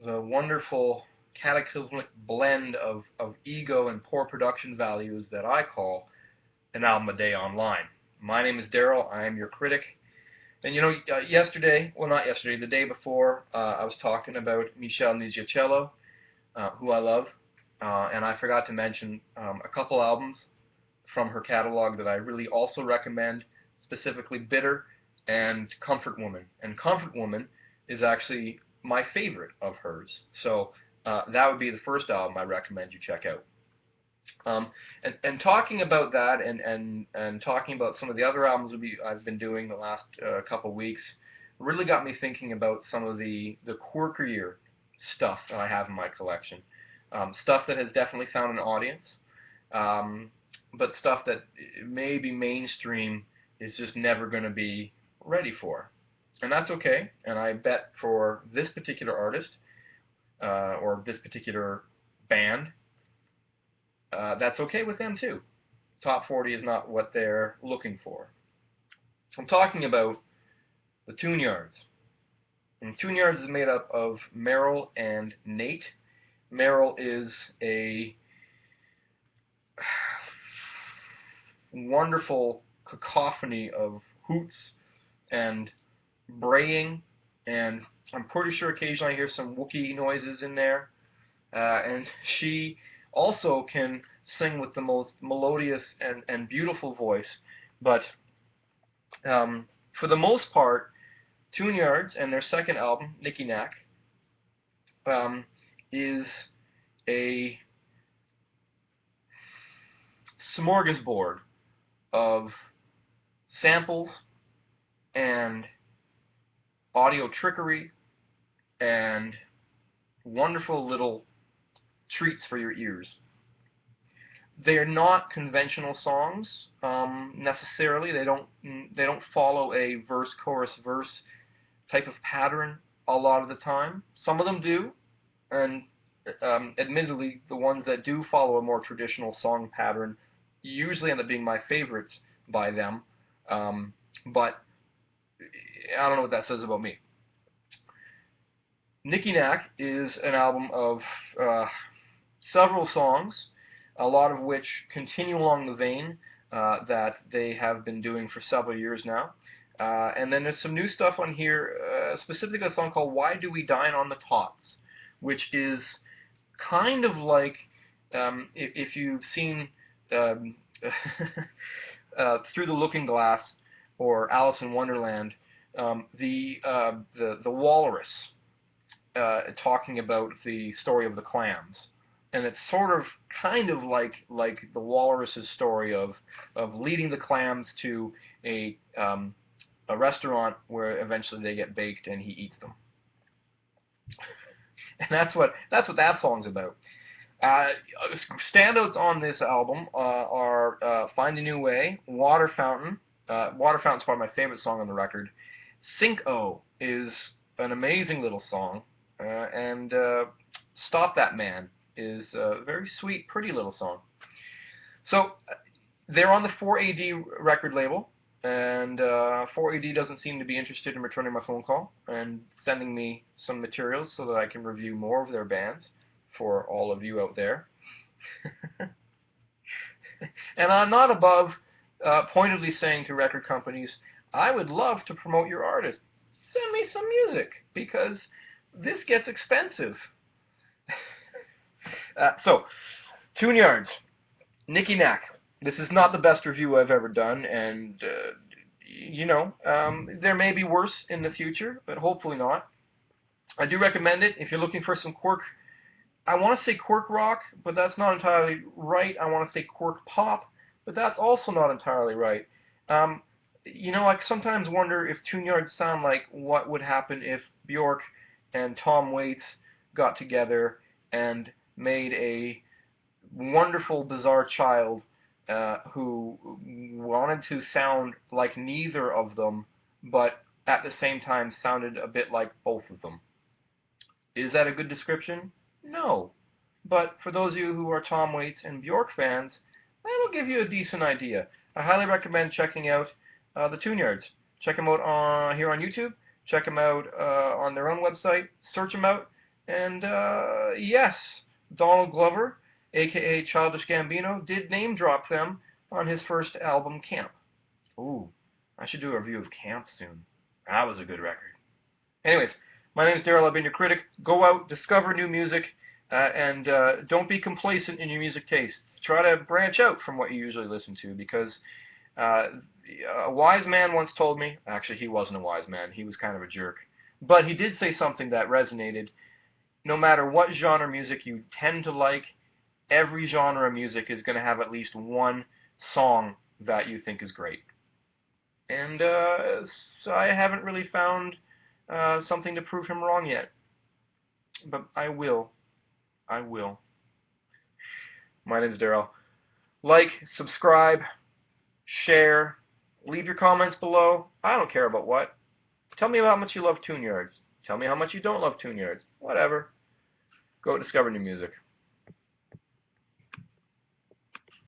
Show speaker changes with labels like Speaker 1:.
Speaker 1: the wonderful cataclysmic blend of ego and poor production values that I call an album a day online. My name is Daryl. I am your critic. And yesterday, well, not yesterday, the day before, I was talking about Michelle Niziucello, who I love, and I forgot to mention a couple albums from her catalog that I really also recommend, specifically Bitter and Comfort Woman. And Comfort Woman is actually my favorite of hers. So that would be the first album I recommend you check out. And talking about that and talking about some of the other albums I've been doing the last couple of weeks really got me thinking about some of the quirkier stuff that I have in my collection. Stuff that has definitely found an audience, but stuff that maybe mainstream is just never going to be ready for. And that's okay. And I bet for this particular artist or this particular band, that's okay with them too. Top 40 is not what they're looking for. I'm talking about the Tune Yards. And Tune Yards is made up of Meryl and Nate. Meryl is a wonderful cacophony of hoots and braying, and I'm pretty sure occasionally I hear some Wookiee noises in there. And she also can sing with the most melodious and beautiful voice, but for the most part, Tune Yards and their second album, Nikki-Nack, is a smorgasbord of samples and audio trickery and wonderful little treats for your ears. They're not conventional songs necessarily. They don't follow a verse chorus verse type of pattern a lot of the time. Some of them do, and admittedly, the ones that do follow a more traditional song pattern usually end up being my favorites by them. But I don't know what that says about me. Nikki-Nack is an album of several songs, a lot of which continue along the vein that they have been doing for several years now. And then there's some new stuff on here, specifically a song called Why Do We Dine on the Tots, which is kind of like, if you've seen Through the Looking Glass or Alice in Wonderland, the walrus talking about the story of the clams. And it's sort of kind of like the walrus's story of leading the clams to a restaurant where eventually they get baked and he eats them. And that's what that song's about. Standouts on this album are Find a New Way, Water Fountain. Water Fountain's probably my favorite song on the record. Cinco is an amazing little song, and Stop That Man is a very sweet, pretty little song. So they're on the 4AD record label, and 4AD doesn't seem to be interested in returning my phone call and sending me some materials so that I can review more of their bands for all of you out there. And I'm not above pointedly saying to record companies, I would love to promote your artist. Send me some music, because this gets expensive. So, Tune Yards, Nikki-Nack. This is not the best review I've ever done, and, there may be worse in the future, but hopefully not. I do recommend it if you're looking for some quirk. I want to say quirk rock, but that's not entirely right. I want to say quirk pop, but that's also not entirely right. I sometimes wonder if Tune Yards sound like what would happen if Bjork and Tom Waits got together and made a wonderful, bizarre child who wanted to sound like neither of them, but at the same time sounded a bit like both of them. Is that a good description? No. But for those of you who are Tom Waits and Bjork fans, that'll give you a decent idea. I highly recommend checking out the Tune Yards. Check them out here on YouTube. Check them out on their own website. Search them out. And yes, Donald Glover, aka Childish Gambino, did name drop them on his first album, Camp. Ooh, I should do a review of Camp soon. That was a good record. Anyways, my name is Daryl. I've been your critic. Go out, discover new music, and don't be complacent in your music tastes. Try to branch out from what you usually listen to, because uh, a wise man once told me, actually he wasn't a wise man, he was kind of a jerk, but he did say something that resonated. No matter what genre music you tend to like, every genre of music is going to have at least one song that you think is great. And so I haven't really found something to prove him wrong yet. But I will. I will. My name's Daryl. Like, subscribe, share, leave your comments below. I don't care about what. Tell me how much you love Tune Yards. Tell me how much you don't love Tune Yards. Whatever. Go discover new music.